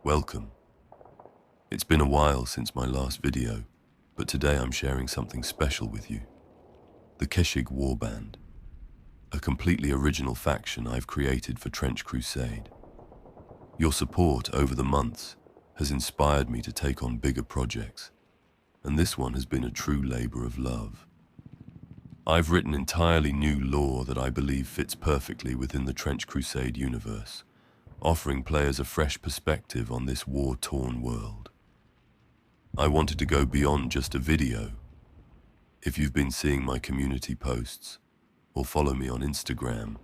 Welcome. It's been a while since my last video, but today I'm sharing something special with you. The Kheshig Warband, a completely original faction I've created for Trench Crusade. Your support over the months has inspired me to take on bigger projects, and this one has been a true labor of love. I've written entirely new lore that I believe fits perfectly within the Trench Crusade universe, offering players a fresh perspective on this war-torn world. I wanted to go beyond just a video. If you've been seeing my community posts or follow me on Instagram,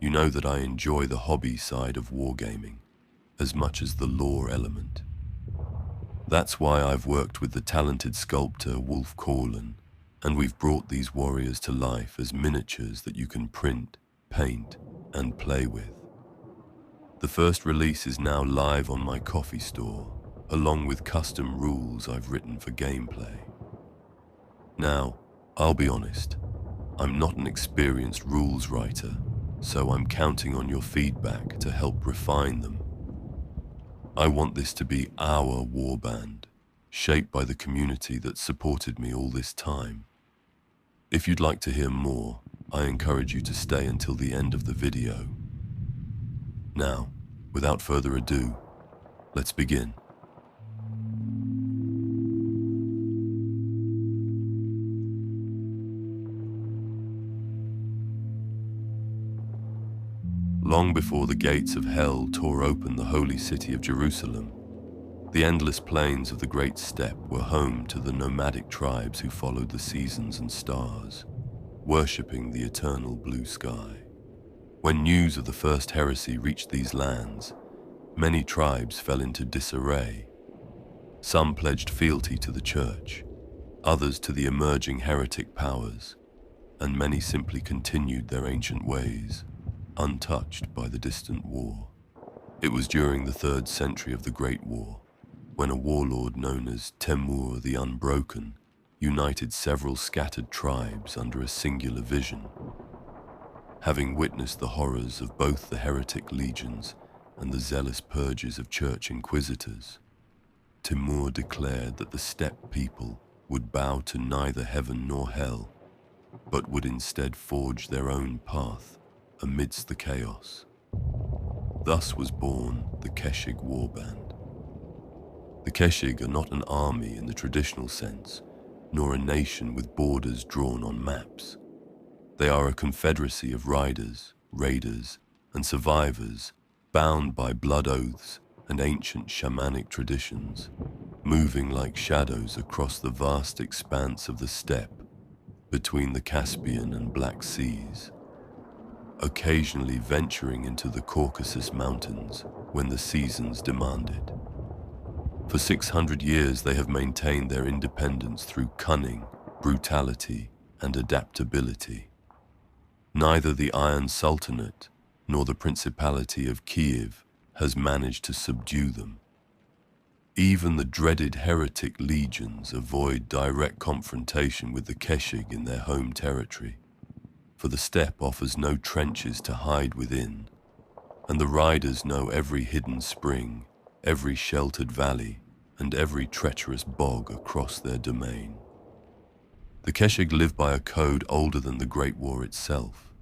you know that I enjoy the hobby side of wargaming as much as the lore element. That's why I've worked with the talented sculptor Wolf Corlin, and we've brought these warriors to life as miniatures that you can print, paint, and play with. The first release is now live on my coffee store, along with custom rules I've written for gameplay. Now, I'll be honest, I'm not an experienced rules writer, so I'm counting on your feedback to help refine them. I want this to be our warband, shaped by the community that supported me all this time. If you'd like to hear more, I encourage you to stay until the end of the video. Now, without further ado, let's begin. Long before the gates of hell tore open the holy city of Jerusalem, the endless plains of the great Steppe were home to the nomadic tribes who followed the seasons and stars, worshipping the eternal blue sky. When news of the first heresy reached these lands, many tribes fell into disarray. Some pledged fealty to the church, others to the emerging heretic powers, and many simply continued their ancient ways, untouched by the distant war. It was during the 3rd century of the Great War, when a warlord known as Temur the Unbroken united several scattered tribes under a singular vision. Having witnessed the horrors of both the heretic legions and the zealous purges of church inquisitors, Temur declared that the Steppe people would bow to neither heaven nor hell, but would instead forge their own path amidst the chaos. Thus was born the Kheshig Warband. The Kheshig are not an army in the traditional sense, nor a nation with borders drawn on maps. They are a confederacy of riders, raiders, and survivors bound by blood oaths and ancient shamanic traditions, moving like shadows across the vast expanse of the steppe between the Caspian and Black Seas, occasionally venturing into the Caucasus Mountains when the seasons demanded. For 600 years they have maintained their independence through cunning, brutality, and adaptability. Neither the Iron Sultanate nor the Principality of Kiev has managed to subdue them. Even the dreaded heretic legions avoid direct confrontation with the Kheshig in their home territory, for the steppe offers no trenches to hide within, and the riders know every hidden spring, every sheltered valley, and every treacherous bog across their domain. The Kheshig live by a code older than the Great War itself,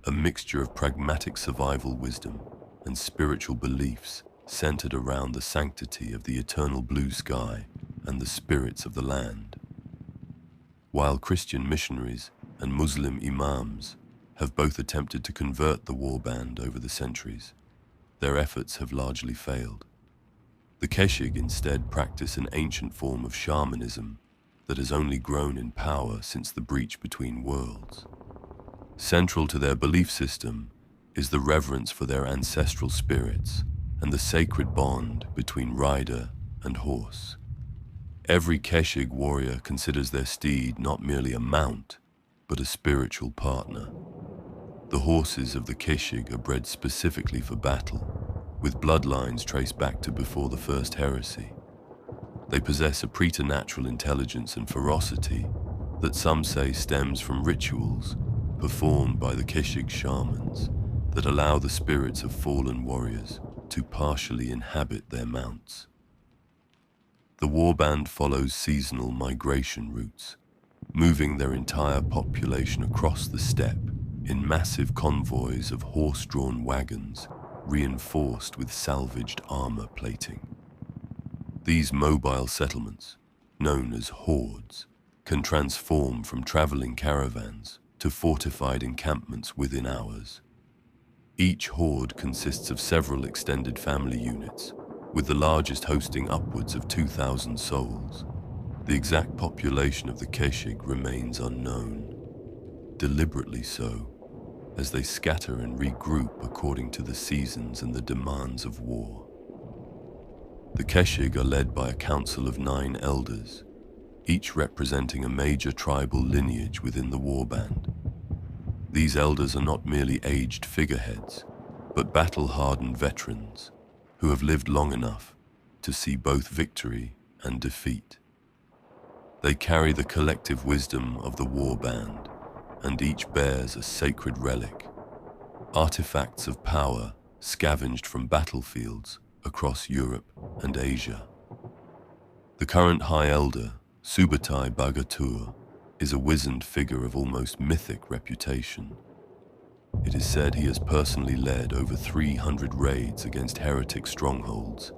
a mixture of pragmatic survival wisdom and spiritual beliefs centered around the sanctity of the eternal blue sky and the spirits of the land. While Christian missionaries and Muslim imams have both attempted to convert the warband over the centuries, their efforts have largely failed. The Kheshig instead practice an ancient form of shamanism that has only grown in power since the breach between worlds. Central to their belief system is the reverence for their ancestral spirits and the sacred bond between rider and horse. Every Kheshig warrior considers their steed not merely a mount, but a spiritual partner. The horses of the Kheshig are bred specifically for battle, with bloodlines traced back to before the First Heresy. They possess a preternatural intelligence and ferocity that some say stems from rituals performed by the Kheshig shamans that allow the spirits of fallen warriors to partially inhabit their mounts. The warband follows seasonal migration routes, moving their entire population across the steppe in massive convoys of horse-drawn wagons reinforced with salvaged armor plating. These mobile settlements, known as hordes, can transform from traveling caravans to fortified encampments within hours. Each horde consists of several extended family units, with the largest hosting upwards of 2,000 souls. The exact population of the Kheshig remains unknown, deliberately so, as they scatter and regroup according to the seasons and the demands of war. The Kheshig are led by a council of 9 elders, each representing a major tribal lineage within the warband. These elders are not merely aged figureheads, but battle-hardened veterans who have lived long enough to see both victory and defeat. They carry the collective wisdom of the warband, and each bears a sacred relic, artifacts of power scavenged from battlefields across Europe and Asia. The current High Elder, Subetai Baghatur, is a wizened figure of almost mythic reputation. It is said he has personally led over 300 raids against heretic strongholds,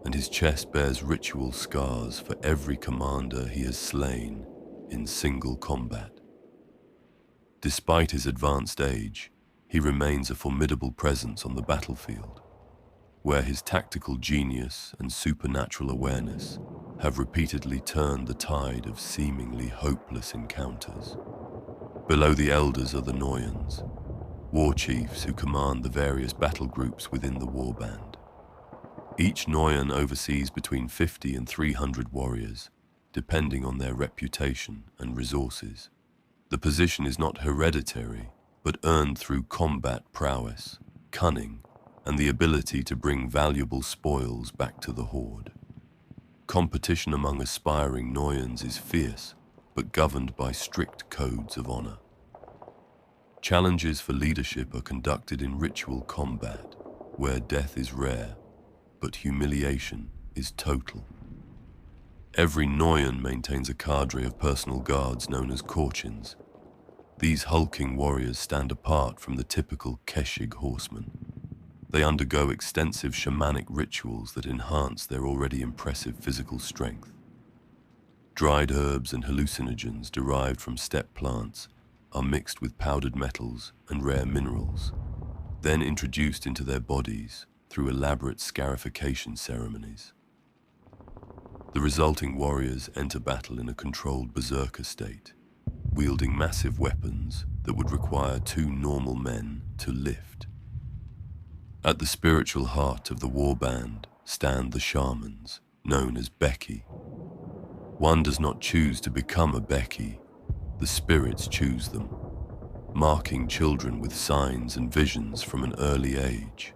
and his chest bears ritual scars for every commander he has slain in single combat. Despite his advanced age, he remains a formidable presence on the battlefield, where his tactical genius and supernatural awareness have repeatedly turned the tide of seemingly hopeless encounters. Below the elders are the Noyans, war chiefs who command the various battle groups within the warband. Each Noyan oversees between 50 and 300 warriors, depending on their reputation and resources. The position is not hereditary, but earned through combat prowess, cunning, and the ability to bring valuable spoils back to the horde. Competition among aspiring Noyans is fierce, but governed by strict codes of honor. Challenges for leadership are conducted in ritual combat, where death is rare, but humiliation is total. Every Noyan maintains a cadre of personal guards known as Khorchins. These hulking warriors stand apart from the typical Kheshig horsemen. They undergo extensive shamanic rituals that enhance their already impressive physical strength. Dried herbs and hallucinogens derived from steppe plants are mixed with powdered metals and rare minerals, then introduced into their bodies through elaborate scarification ceremonies. The resulting warriors enter battle in a controlled berserker state, wielding massive weapons that would require 2 normal men to lift. At the spiritual heart of the warband stand the shamans, known as Beki. One does not choose to become a Beki, the spirits choose them, marking children with signs and visions from an early age.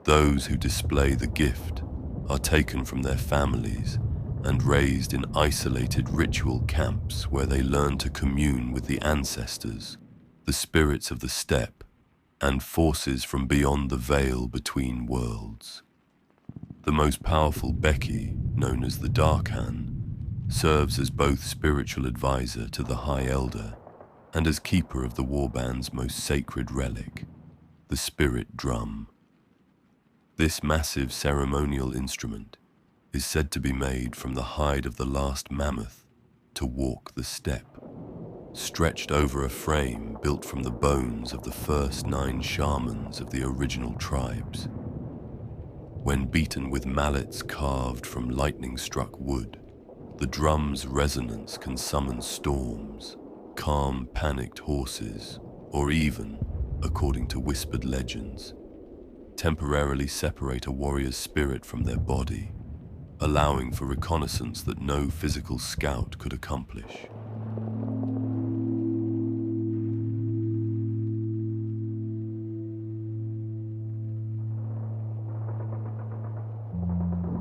Those who display the gift are taken from their families and raised in isolated ritual camps where they learn to commune with the ancestors, the spirits of the steppe, and forces from beyond the veil between worlds. The most powerful Beki, known as the Darkhan, serves as both spiritual advisor to the High Elder and as keeper of the warband's most sacred relic, the spirit drum. This massive ceremonial instrument is said to be made from the hide of the last mammoth to walk the steppe, stretched over a frame built from the bones of the first 9 shamans of the original tribes. When beaten with mallets carved from lightning-struck wood, the drum's resonance can summon storms, calm panicked horses, or even, according to whispered legends, temporarily separate a warrior's spirit from their body, allowing for reconnaissance that no physical scout could accomplish.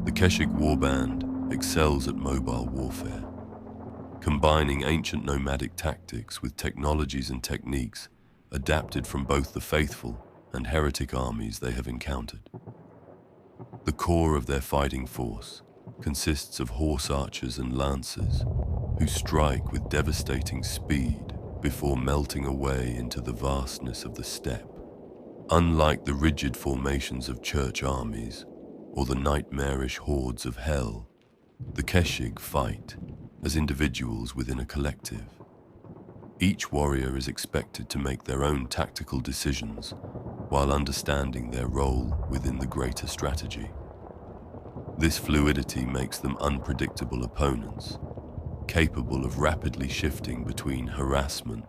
The Kheshig warband excels at mobile warfare, combining ancient nomadic tactics with technologies and techniques adapted from both the faithful and heretic armies they have encountered. The core of their fighting force consists of horse archers and lancers who strike with devastating speed before melting away into the vastness of the steppe. Unlike the rigid formations of church armies or the nightmarish hordes of hell, the Kheshig fight as individuals within a collective. Each warrior is expected to make their own tactical decisions while understanding their role within the greater strategy. This fluidity makes them unpredictable opponents, capable of rapidly shifting between harassment,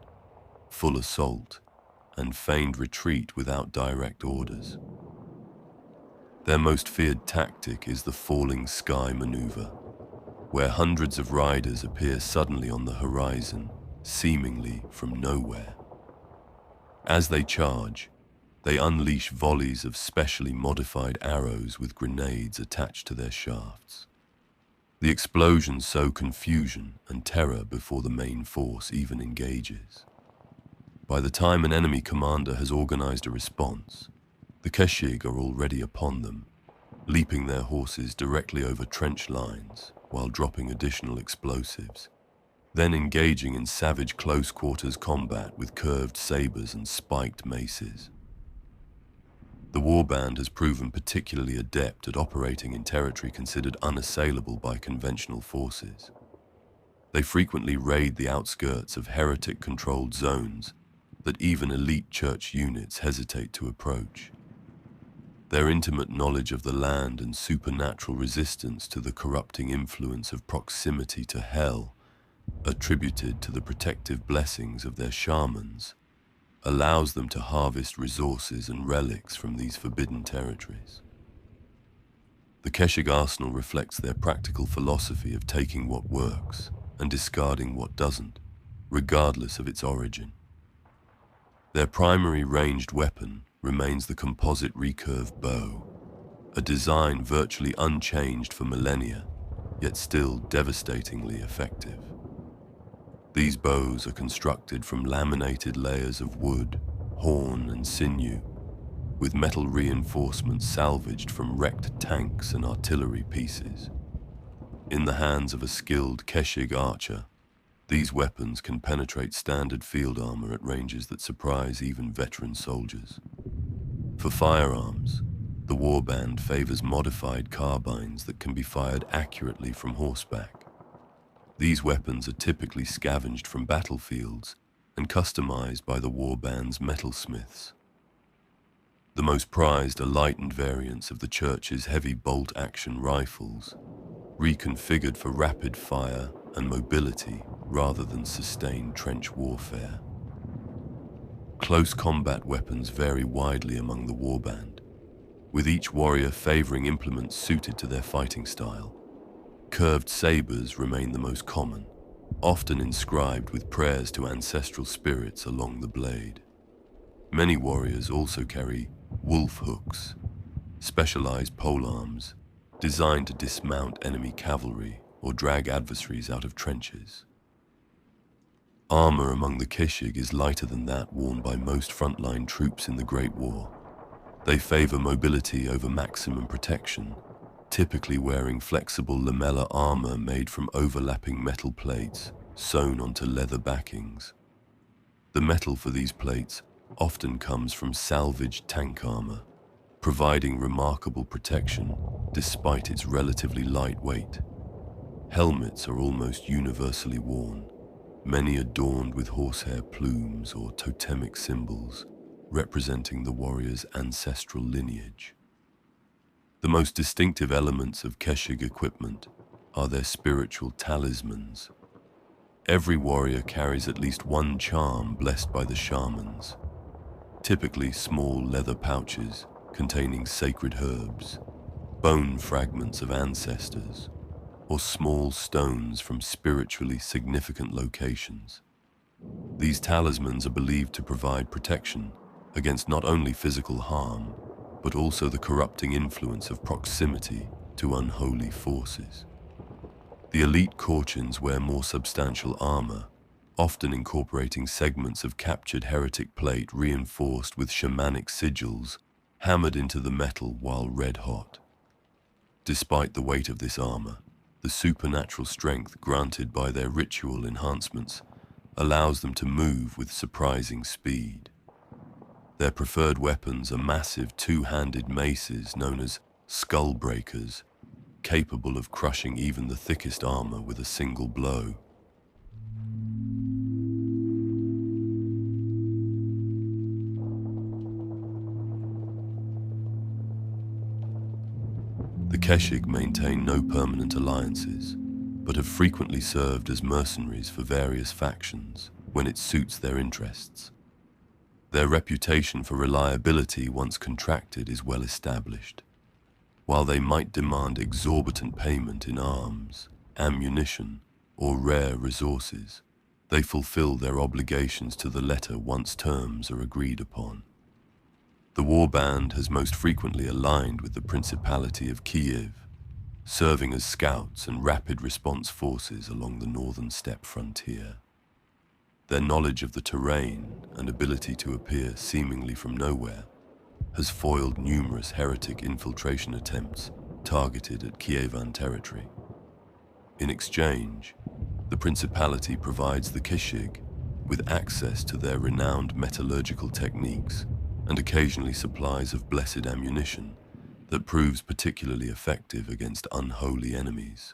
full assault, and feigned retreat without direct orders. Their most feared tactic is the falling sky maneuver, where hundreds of riders appear suddenly on the horizon, seemingly from nowhere. As they charge, they unleash volleys of specially modified arrows with grenades attached to their shafts. The explosions sow confusion and terror before the main force even engages. By the time an enemy commander has organized a response, the Kheshig are already upon them, leaping their horses directly over trench lines while dropping additional explosives, then engaging in savage close-quarters combat with curved sabers and spiked maces. The warband has proven particularly adept at operating in territory considered unassailable by conventional forces. They frequently raid the outskirts of heretic-controlled zones that even elite church units hesitate to approach. Their intimate knowledge of the land and supernatural resistance to the corrupting influence of proximity to hell, attributed to the protective blessings of their shamans, allows them to harvest resources and relics from these forbidden territories. The Kheshig arsenal reflects their practical philosophy of taking what works and discarding what doesn't, regardless of its origin. Their primary ranged weapon remains the composite recurve bow, a design virtually unchanged for millennia, yet still devastatingly effective. These bows are constructed from laminated layers of wood, horn, and sinew, with metal reinforcements salvaged from wrecked tanks and artillery pieces. In the hands of a skilled Kheshig archer, these weapons can penetrate standard field armor at ranges that surprise even veteran soldiers. For firearms, the warband favors modified carbines that can be fired accurately from horseback. These weapons are typically scavenged from battlefields and customized by the warband's metalsmiths. The most prized are lightened variants of the church's heavy bolt-action rifles, reconfigured for rapid fire and mobility rather than sustained trench warfare. Close combat weapons vary widely among the warband, with each warrior favoring implements suited to their fighting style. Curved sabers remain the most common, often inscribed with prayers to ancestral spirits along the blade. Many warriors also carry wolf hooks, specialized polearms designed to dismount enemy cavalry or drag adversaries out of trenches. Armor among the Kheshig is lighter than that worn by most frontline troops in the Great War. They favor mobility over maximum protection, typically wearing flexible lamellar armor made from overlapping metal plates sewn onto leather backings. The metal for these plates often comes from salvaged tank armor, providing remarkable protection despite its relatively light weight. Helmets are almost universally worn, many adorned with horsehair plumes or totemic symbols representing the warrior's ancestral lineage. The most distinctive elements of Kheshig equipment are their spiritual talismans. Every warrior carries at least one charm blessed by the shamans, typically small leather pouches containing sacred herbs, bone fragments of ancestors, or small stones from spiritually significant locations. These talismans are believed to provide protection against not only physical harm, but also the corrupting influence of proximity to unholy forces. The elite Khorchins wear more substantial armor, often incorporating segments of captured heretic plate reinforced with shamanic sigils hammered into the metal while red hot. Despite the weight of this armor, the supernatural strength granted by their ritual enhancements allows them to move with surprising speed. Their preferred weapons are massive two-handed maces known as skull breakers, capable of crushing even the thickest armor with a single blow. The Kheshig maintain no permanent alliances, but have frequently served as mercenaries for various factions when it suits their interests. Their reputation for reliability once contracted is well established. While they might demand exorbitant payment in arms, ammunition, or rare resources, they fulfill their obligations to the letter once terms are agreed upon. The warband has most frequently aligned with the Principality of Kiev, serving as scouts and rapid response forces along the northern steppe frontier. Their knowledge of the terrain and ability to appear seemingly from nowhere has foiled numerous heretic infiltration attempts targeted at Kievan territory. In exchange, the Principality provides the Kheshig with access to their renowned metallurgical techniques and occasionally supplies of blessed ammunition that proves particularly effective against unholy enemies.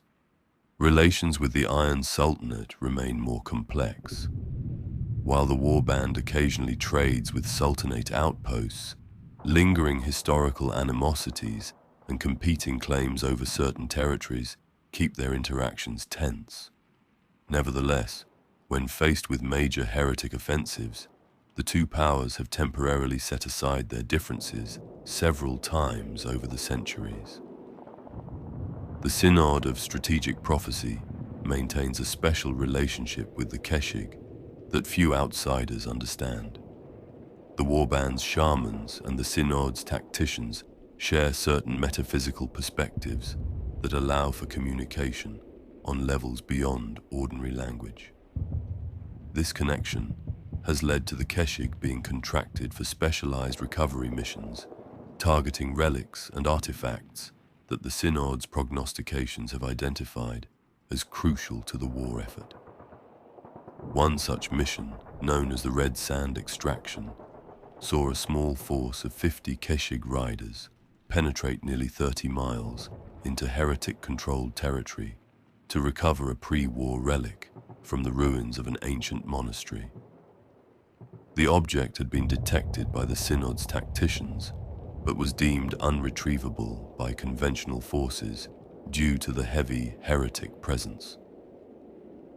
Relations with the Iron Sultanate remain more complex. While the warband occasionally trades with Sultanate outposts, lingering historical animosities and competing claims over certain territories keep their interactions tense. Nevertheless, when faced with major heretic offensives, the two powers have temporarily set aside their differences several times over the centuries. The Synod of Strategic Prophecy maintains a special relationship with the Kheshig that few outsiders understand. The warband's shamans and the Synod's tacticians share certain metaphysical perspectives that allow for communication on levels beyond ordinary language. This connection has led to the Kheshig being contracted for specialized recovery missions, targeting relics and artifacts that the Synod's prognostications have identified as crucial to the war effort. One such mission, known as the Red Sand Extraction, saw a small force of 50 Kheshig riders penetrate nearly 30 miles into heretic-controlled territory to recover a pre-war relic from the ruins of an ancient monastery. The object had been detected by the Synod's tacticians, but was deemed unretrievable by conventional forces due to the heavy heretic presence.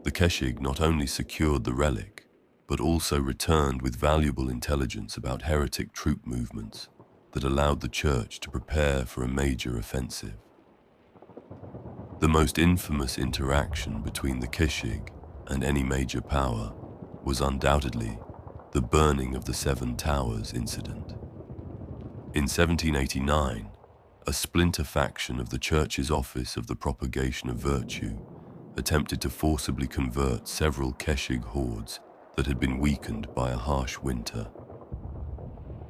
The Kheshig not only secured the relic, but also returned with valuable intelligence about heretic troop movements that allowed the church to prepare for a major offensive. The most infamous interaction between the Kheshig and any major power was undoubtedly the burning of the Seven Towers incident. In 1789, a splinter faction of the Church's Office of the Propagation of Virtue attempted to forcibly convert several Kheshig hordes that had been weakened by a harsh winter.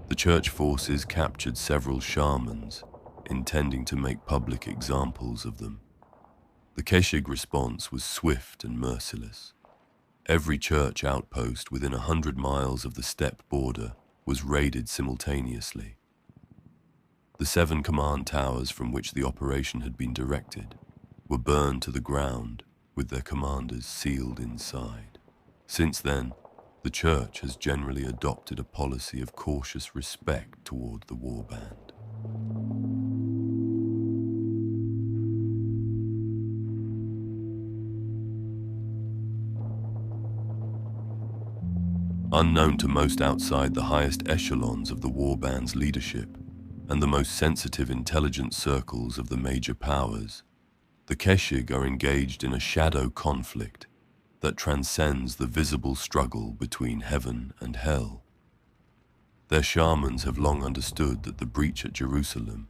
The church forces captured several shamans, intending to make public examples of them. The Kheshig response was swift and merciless. Every church outpost within 100 miles of the steppe border was raided simultaneously. The 7 command towers from which the operation had been directed were burned to the ground with their commanders sealed inside. Since then, the church has generally adopted a policy of cautious respect toward the warband. Unknown to most outside the highest echelons of the warband's leadership and the most sensitive intelligence circles of the major powers, the Kheshig are engaged in a shadow conflict that transcends the visible struggle between heaven and hell. Their shamans have long understood that the breach at Jerusalem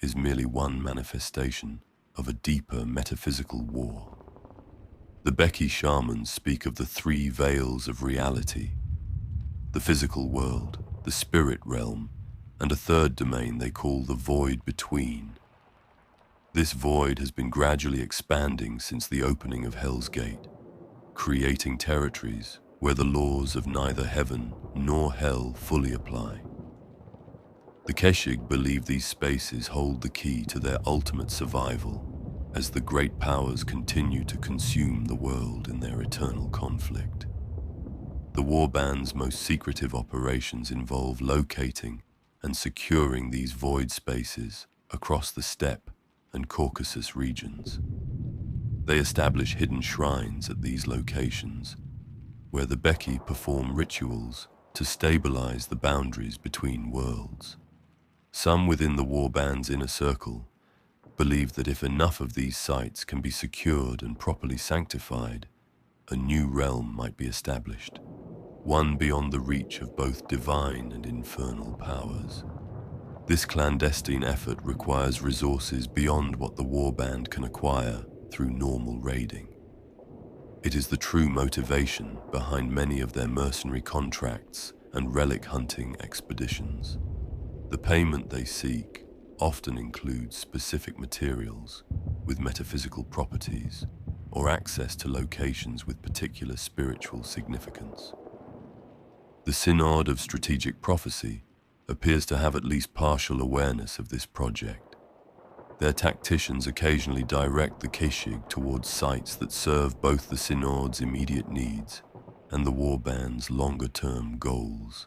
is merely one manifestation of a deeper metaphysical war. The Beki shamans speak of the 3 veils of reality: the physical world, the spirit realm, and a third domain they call the void between. This void has been gradually expanding since the opening of Hell's Gate, creating territories where the laws of neither heaven nor hell fully apply. The Kheshig believe these spaces hold the key to their ultimate survival as the great powers continue to consume the world in their eternal conflict. The warband's most secretive operations involve locating and securing these void spaces across the Steppe and Caucasus regions. They establish hidden shrines at these locations, where the Beki perform rituals to stabilize the boundaries between worlds. Some within the warband's inner circle believe that if enough of these sites can be secured and properly sanctified, a new realm might be established, one beyond the reach of both divine and infernal powers. This clandestine effort requires resources beyond what the warband can acquire through normal raiding. It is the true motivation behind many of their mercenary contracts and relic hunting expeditions. The payment they seek often includes specific materials with metaphysical properties or access to locations with particular spiritual significance. The Synod of Strategic Prophecy appears to have at least partial awareness of this project. Their tacticians occasionally direct the Kheshig towards sites that serve both the Synod's immediate needs and the warband's longer-term goals.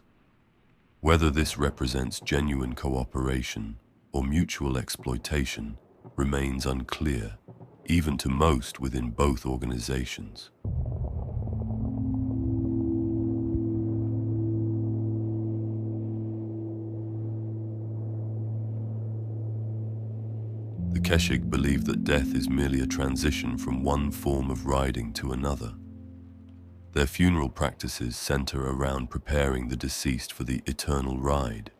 Whether this represents genuine cooperation or mutual exploitation remains unclear, even to most within both organizations. The Kheshig believe that death is merely a transition from one form of riding to another. Their funeral practices center around preparing the deceased for the eternal ride,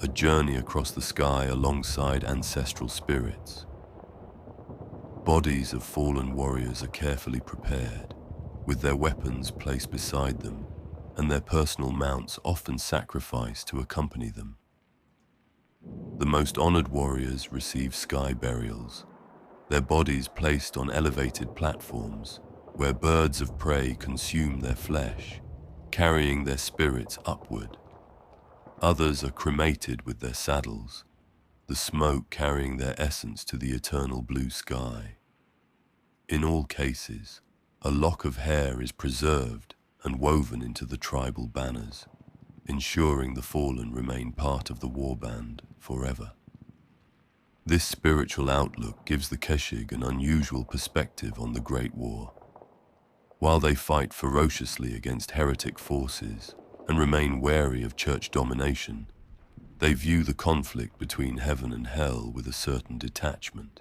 a journey across the sky alongside ancestral spirits. Bodies of fallen warriors are carefully prepared, with their weapons placed beside them and their personal mounts often sacrificed to accompany them. The most honored warriors receive sky burials, their bodies placed on elevated platforms where birds of prey consume their flesh, carrying their spirits upward. Others are cremated with their saddles, the smoke carrying their essence to the eternal blue sky. In all cases, a lock of hair is preserved and woven into the tribal banners, ensuring the fallen remain part of the warband forever. This spiritual outlook gives the Kheshig an unusual perspective on the Great War. While they fight ferociously against heretic forces and remain wary of church domination, they view the conflict between heaven and hell with a certain detachment.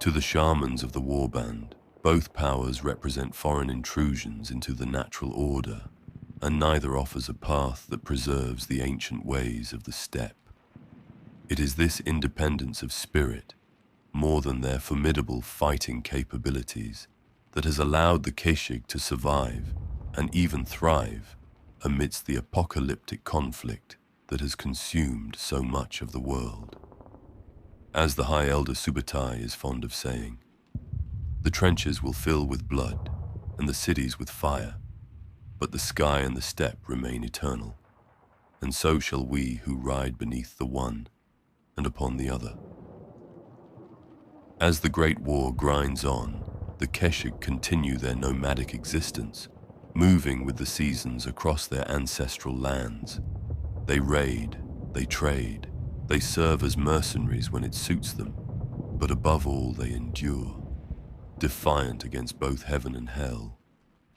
To the shamans of the warband, both powers represent foreign intrusions into the natural order, and neither offers a path that preserves the ancient ways of the steppe. It is this independence of spirit, more than their formidable fighting capabilities, that has allowed the Kheshig to survive and even thrive amidst the apocalyptic conflict that has consumed so much of the world. As the High Elder Subetai is fond of saying, the trenches will fill with blood and the cities with fire, but the sky and the steppe remain eternal, and so shall we who ride beneath the one and upon the other. As the Great War grinds on, the Kheshig continue their nomadic existence, moving with the seasons across their ancestral lands. They raid, they trade, they serve as mercenaries when it suits them, but above all they endure, defiant against both heaven and hell,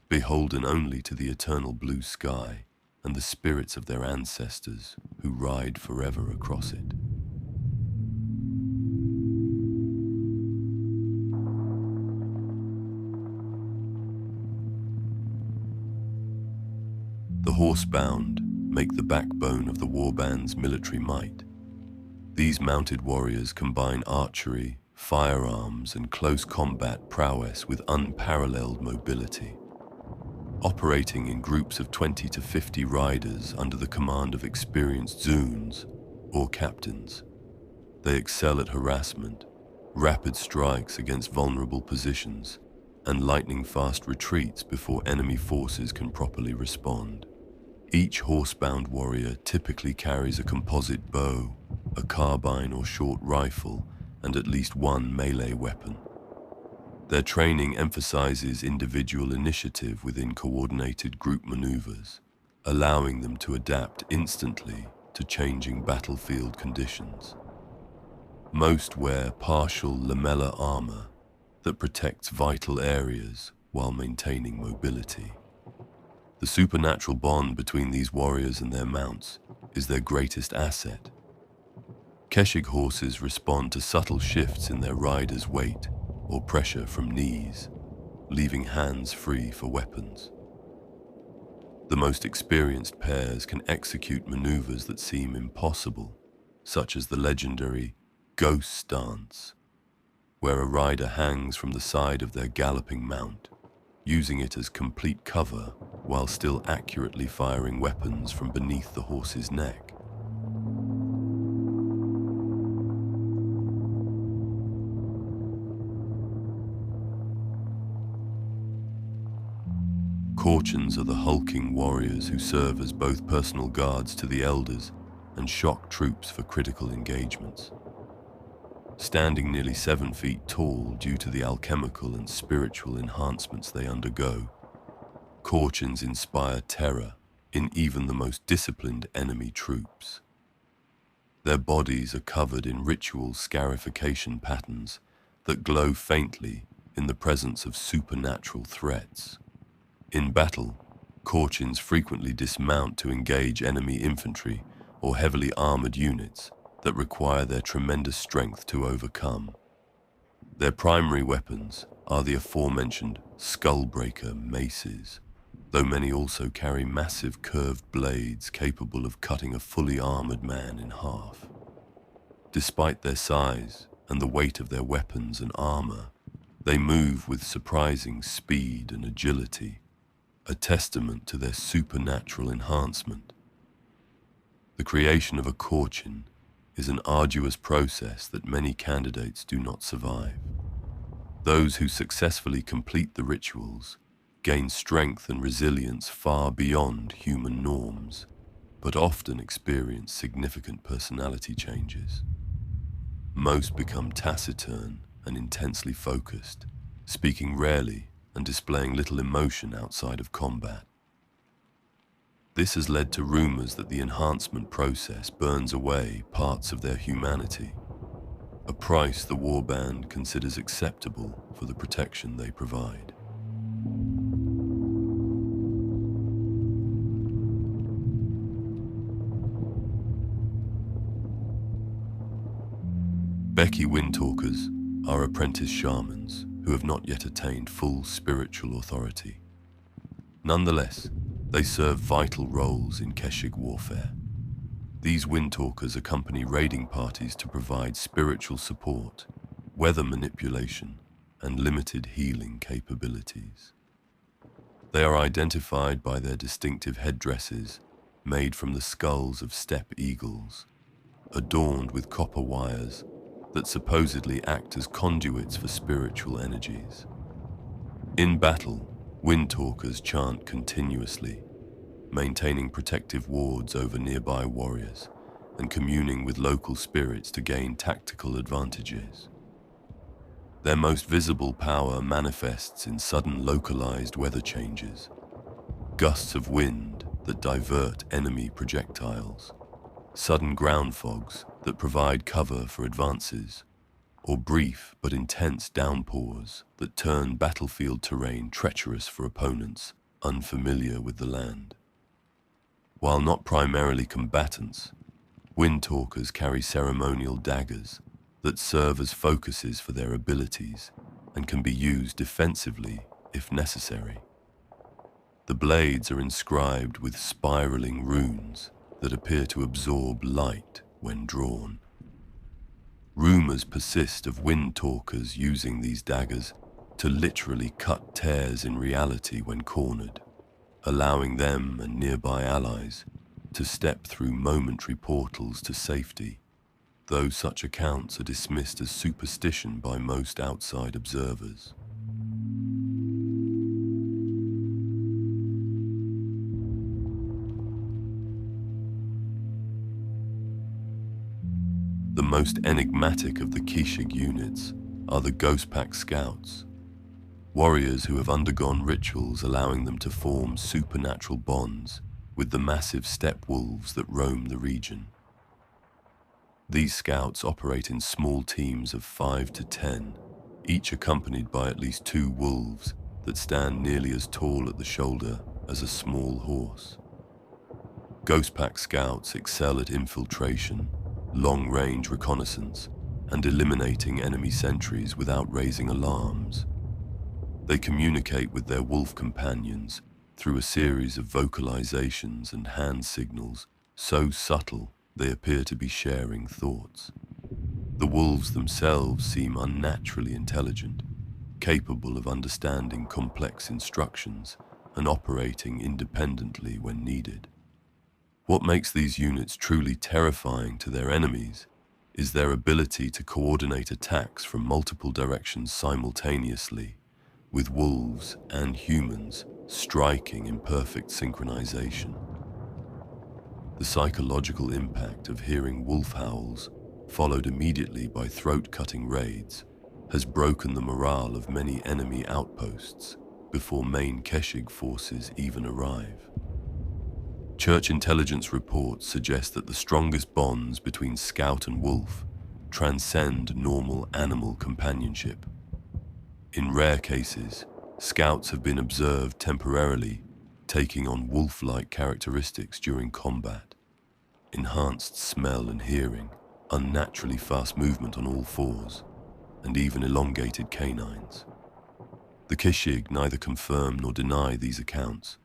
beholden only to the eternal blue sky and the spirits of their ancestors who ride forever across it. The horsebound make the backbone of the warband's military might. These mounted warriors combine archery, firearms, and close combat prowess with unparalleled mobility. Operating in groups of 20 to 50 riders under the command of experienced Zuns, or captains, they excel at harassment, rapid strikes against vulnerable positions, and lightning-fast retreats before enemy forces can properly respond. Each horsebound warrior typically carries a composite bow, a carbine or short rifle, and at least one melee weapon. Their training emphasizes individual initiative within coordinated group maneuvers, allowing them to adapt instantly to changing battlefield conditions. Most wear partial lamellar armor that protects vital areas while maintaining mobility. The supernatural bond between these warriors and their mounts is their greatest asset. Kheshig horses respond to subtle shifts in their riders' weight or pressure from knees, leaving hands free for weapons. The most experienced pairs can execute maneuvers that seem impossible, such as the legendary ghost stance, where a rider hangs from the side of their galloping mount, using it as complete cover while still accurately firing weapons from beneath the horse's neck. Khorchins are the hulking warriors who serve as both personal guards to the elders and shock troops for critical engagements. Standing nearly 7 feet tall due to the alchemical and spiritual enhancements they undergo, Khorchins inspire terror in even the most disciplined enemy troops. Their bodies are covered in ritual scarification patterns that glow faintly in the presence of supernatural threats. In battle, Khorchins frequently dismount to engage enemy infantry or heavily armored units that require their tremendous strength to overcome. Their primary weapons are the aforementioned skullbreaker maces, though many also carry massive curved blades capable of cutting a fully armored man in half. Despite their size and the weight of their weapons and armor, they move with surprising speed and agility, a testament to their supernatural enhancement. The creation of a Khorchin is an arduous process that many candidates do not survive. Those who successfully complete the rituals gain strength and resilience far beyond human norms, but often experience significant personality changes. Most become taciturn and intensely focused, speaking rarely and displaying little emotion outside of combat. This has led to rumors that the enhancement process burns away parts of their humanity, a price the warband considers acceptable for the protection they provide. Beki Windtalkers are apprentice shamans who have not yet attained full spiritual authority. Nonetheless, they serve vital roles in Kheshig warfare. These Windtalkers accompany raiding parties to provide spiritual support, weather manipulation, and limited healing capabilities. They are identified by their distinctive headdresses made from the skulls of steppe eagles, adorned with copper wires that supposedly act as conduits for spiritual energies. In battle, Windtalkers chant continuously, maintaining protective wards over nearby warriors and communing with local spirits to gain tactical advantages. Their most visible power manifests in sudden localized weather changes, gusts of wind that divert enemy projectiles, sudden ground fogs that provide cover for advances, or brief but intense downpours that turn battlefield terrain treacherous for opponents unfamiliar with the land. While not primarily combatants, Windtalkers carry ceremonial daggers that serve as focuses for their abilities and can be used defensively if necessary. The blades are inscribed with spiraling runes that appear to absorb light when drawn. Rumors persist of Windtalkers using these daggers to literally cut tears in reality when cornered, allowing them and nearby allies to step through momentary portals to safety. though such accounts are dismissed as superstition by most outside observers. The most enigmatic of the Kheshig units are the Ghost Pack Scouts, warriors who have undergone rituals allowing them to form supernatural bonds with the massive steppe wolves that roam the region. These scouts operate in small teams of 5 to 10, each accompanied by at least 2 wolves that stand nearly as tall at the shoulder as a small horse. Ghost Pack Scouts excel at infiltration, long-range reconnaissance, and eliminating enemy sentries without raising alarms. They communicate with their wolf companions through a series of vocalizations and hand signals so subtle they appear to be sharing thoughts. The wolves themselves seem unnaturally intelligent, capable of understanding complex instructions and operating independently when needed. What makes these units truly terrifying to their enemies is their ability to coordinate attacks from multiple directions simultaneously, with wolves and humans striking in perfect synchronization. The psychological impact of hearing wolf howls, followed immediately by throat-cutting raids, has broken the morale of many enemy outposts before main Kheshig forces even arrive. Church intelligence reports suggest that the strongest bonds between scout and wolf transcend normal animal companionship. In rare cases, scouts have been observed temporarily taking on wolf-like characteristics during combat: enhanced smell and hearing, unnaturally fast movement on all fours, and even elongated canines. The Kheshig neither confirm nor deny these accounts,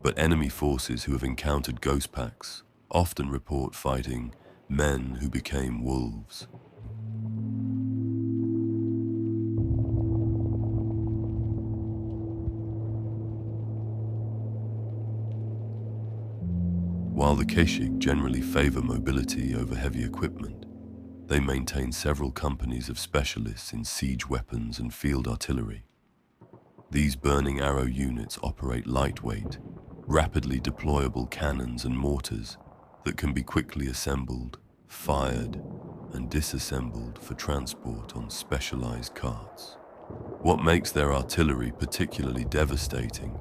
but enemy forces who have encountered ghost packs often report fighting men who became wolves. While the Kheshig generally favor mobility over heavy equipment, they maintain several companies of specialists in siege weapons and field artillery. These burning arrow units operate lightweight, rapidly deployable cannons and mortars that can be quickly assembled, fired, and disassembled for transport on specialized carts. What makes their artillery particularly devastating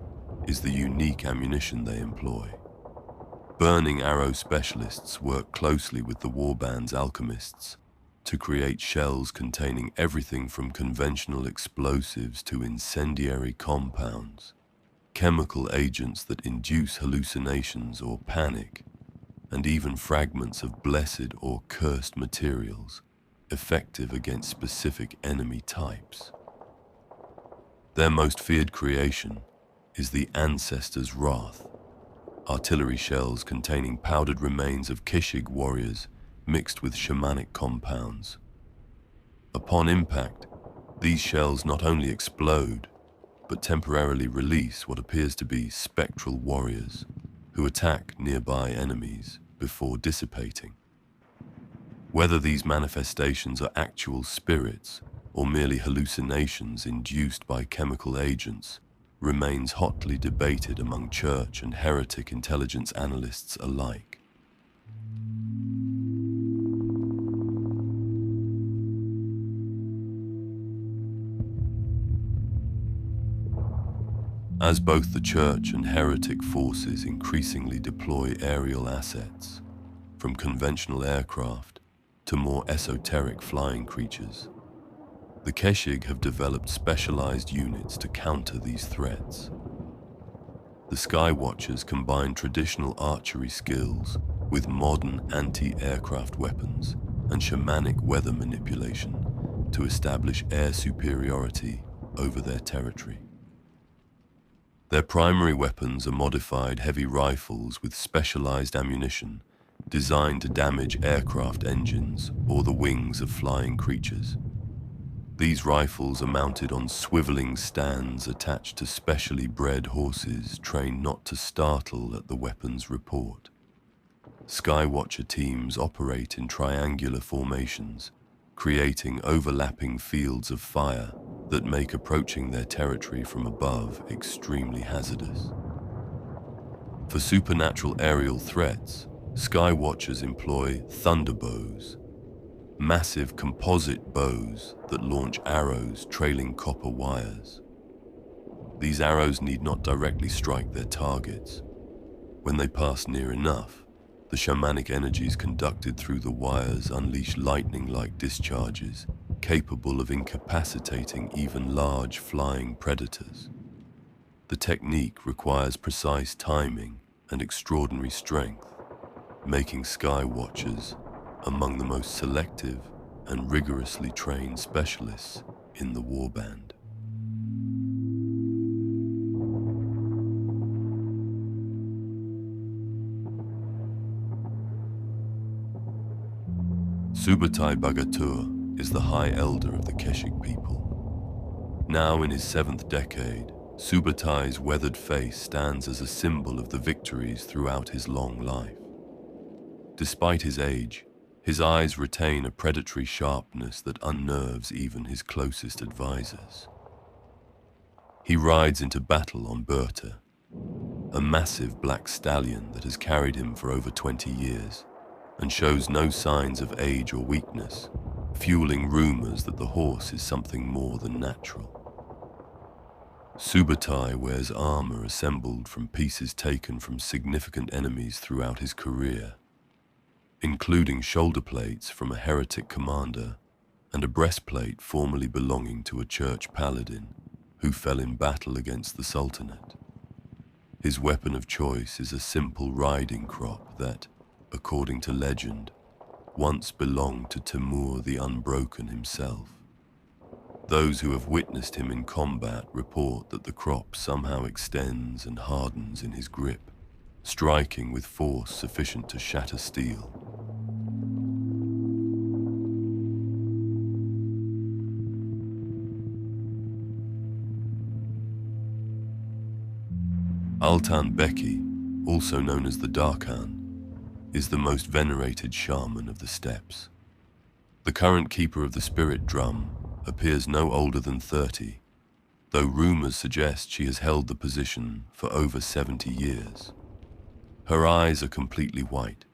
is the unique ammunition they employ. Burning arrow specialists work closely with the warband's alchemists to create shells containing everything from conventional explosives to incendiary compounds, chemical agents that induce hallucinations or panic, and even fragments of blessed or cursed materials, effective against specific enemy types. Their most feared creation is the Ancestor's Wrath, artillery shells containing powdered remains of Kheshig warriors mixed with shamanic compounds. Upon impact, these shells not only explode, but temporarily release what appears to be spectral warriors who attack nearby enemies before dissipating. Whether these manifestations are actual spirits or merely hallucinations induced by chemical agents remains hotly debated among church and heretic intelligence analysts alike. As both the church and heretic forces increasingly deploy aerial assets, from conventional aircraft to more esoteric flying creatures, the Kheshig have developed specialized units to counter these threats. The Sky Watchers combine traditional archery skills with modern anti-aircraft weapons and shamanic weather manipulation to establish air superiority over their territory. Their primary weapons are modified heavy rifles with specialized ammunition designed to damage aircraft engines or the wings of flying creatures. These rifles are mounted on swiveling stands attached to specially bred horses trained not to startle at the weapon's report. Skywatcher teams operate in triangular formations, creating overlapping fields of fire that make approaching their territory from above extremely hazardous. For supernatural aerial threats, Skywatchers employ thunderbows, massive composite bows that launch arrows trailing copper wires. These arrows need not directly strike their targets. When they pass near enough, the shamanic energies conducted through the wires unleash lightning-like discharges, capable of incapacitating even large flying predators. The technique requires precise timing and extraordinary strength, making Skywatchers among the most selective and rigorously trained specialists in the warband. Subetai Baghatur is the High Elder of the Kheshig people. Now in his 7th decade, Subetai's weathered face stands as a symbol of the victories throughout his long life. Despite his age, his eyes retain a predatory sharpness that unnerves even his closest advisors. He rides into battle on Bortai, a massive black stallion that has carried him for over 20 years, and shows no signs of age or weakness, fueling rumors that the horse is something more than natural. Subetai wears armor assembled from pieces taken from significant enemies throughout his career, including shoulder plates from a heretic commander and a breastplate formerly belonging to a church paladin who fell in battle against the Sultanate. His weapon of choice is a simple riding crop that, according to legend, once belonged to Timur the Unbroken himself. Those who have witnessed him in combat report that the crop somehow extends and hardens in his grip, striking with force sufficient to shatter steel. Altan Beki, also known as the Darkhan, is the most venerated shaman of the steppes. The current keeper of the spirit drum appears no older than 30, though rumors suggest she has held the position for over 70 years. Her eyes are completely white,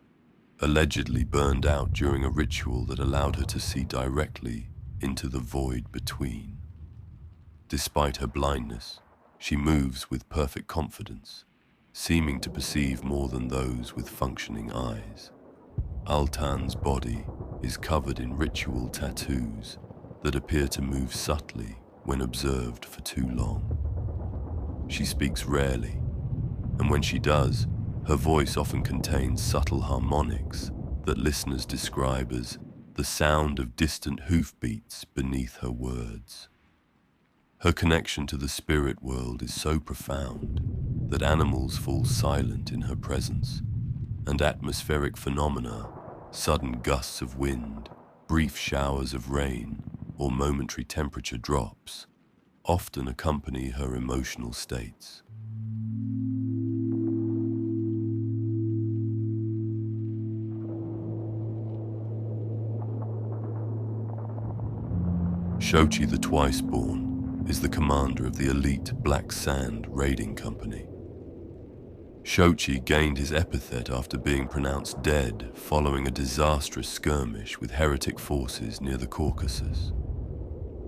allegedly burned out during a ritual that allowed her to see directly into the void between. Despite her blindness, she moves with perfect confidence, seeming to perceive more than those with functioning eyes. Altan's body is covered in ritual tattoos that appear to move subtly when observed for too long. She speaks rarely, and when she does, her voice often contains subtle harmonics that listeners describe as the sound of distant hoofbeats beneath her words. Her connection to the spirit world is so profound that animals fall silent in her presence, and atmospheric phenomena, sudden gusts of wind, brief showers of rain, or momentary temperature drops, often accompany her emotional states. Jochi the Twice-Born is the commander of the elite Black Sand raiding company. Jochi gained his epithet after being pronounced dead following a disastrous skirmish with heretic forces near the Caucasus.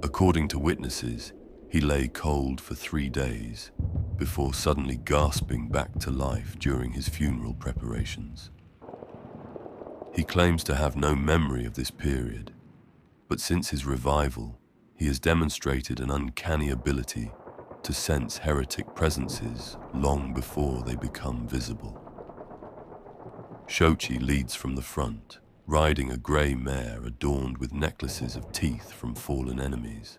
According to witnesses, he lay cold for 3 days before suddenly gasping back to life during his funeral preparations. He claims to have no memory of this period, but since his revival, he has demonstrated an uncanny ability to sense heretic presences long before they become visible. Jochi leads from the front, riding a grey mare adorned with necklaces of teeth from fallen enemies.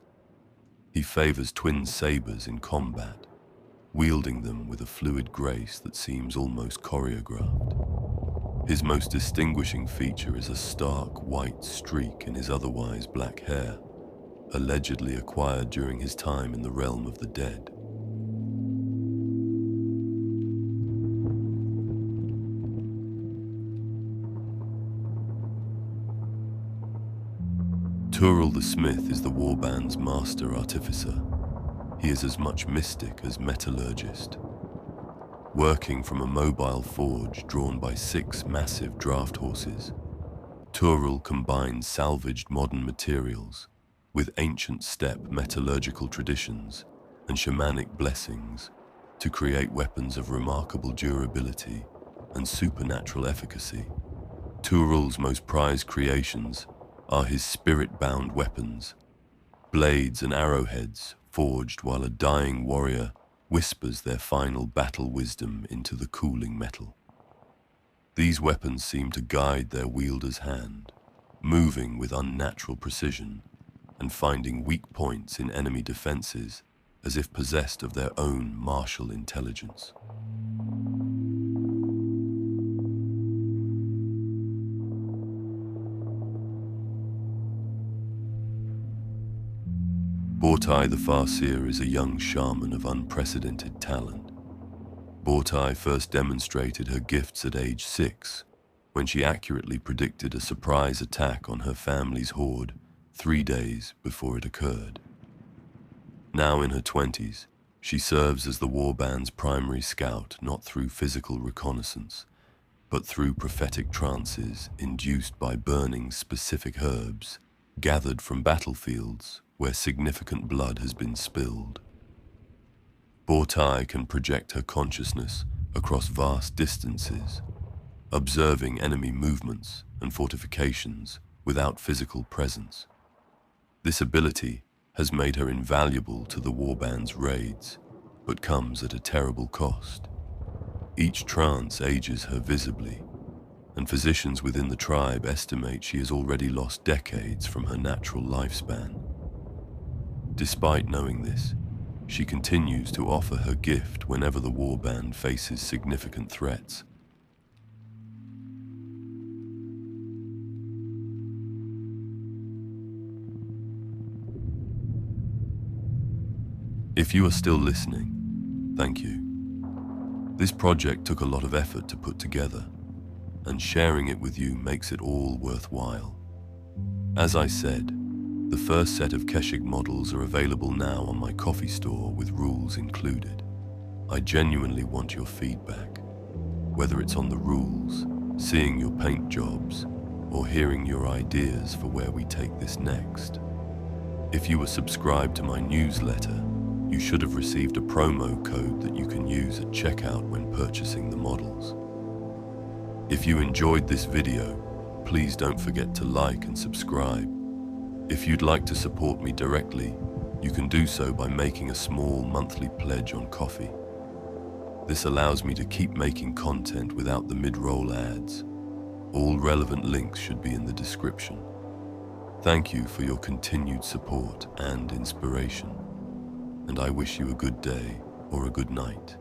He favors twin sabers in combat, wielding them with a fluid grace that seems almost choreographed. His most distinguishing feature is a stark white streak in his otherwise black hair, allegedly acquired during his time in the realm of the dead. Toghrul the Smith is the warband's master artificer. He is as much mystic as metallurgist. Working from a mobile forge drawn by 6 massive draft horses, Toghrul combines salvaged modern materials with ancient steppe metallurgical traditions and shamanic blessings to create weapons of remarkable durability and supernatural efficacy. Toghrul's most prized creations are his spirit-bound weapons, blades and arrowheads forged while a dying warrior whispers their final battle wisdom into the cooling metal. These weapons seem to guide their wielder's hand, moving with unnatural precision and finding weak points in enemy defenses as if possessed of their own martial intelligence. Bortai the Farseer is a young shaman of unprecedented talent. Bortai first demonstrated her gifts at age 6, when she accurately predicted a surprise attack on her family's horde 3 days before it occurred. Now in her 20s, she serves as the warband's primary scout not through physical reconnaissance, but through prophetic trances induced by burning specific herbs gathered from battlefields where significant blood has been spilled. Bortai can project her consciousness across vast distances, observing enemy movements and fortifications without physical presence. This ability has made her invaluable to the warband's raids, but comes at a terrible cost. Each trance ages her visibly, and physicians within the tribe estimate she has already lost decades from her natural lifespan. Despite knowing this, she continues to offer her gift whenever the warband faces significant threats. If you are still listening, thank you. This project took a lot of effort to put together, and sharing it with you makes it all worthwhile. As I said, the first set of Kheshig models are available now on my coffee store with rules included. I genuinely want your feedback, whether it's on the rules, seeing your paint jobs, or hearing your ideas for where we take this next. If you were subscribed to my newsletter, you should have received a promo code that you can use at checkout when purchasing the models. If you enjoyed this video, please don't forget to like and subscribe. If you'd like to support me directly, you can do so by making a small monthly pledge on Ko-fi. This allows me to keep making content without the mid-roll ads. All relevant links should be in the description. Thank you for your continued support and inspiration, and I wish you a good day or a good night.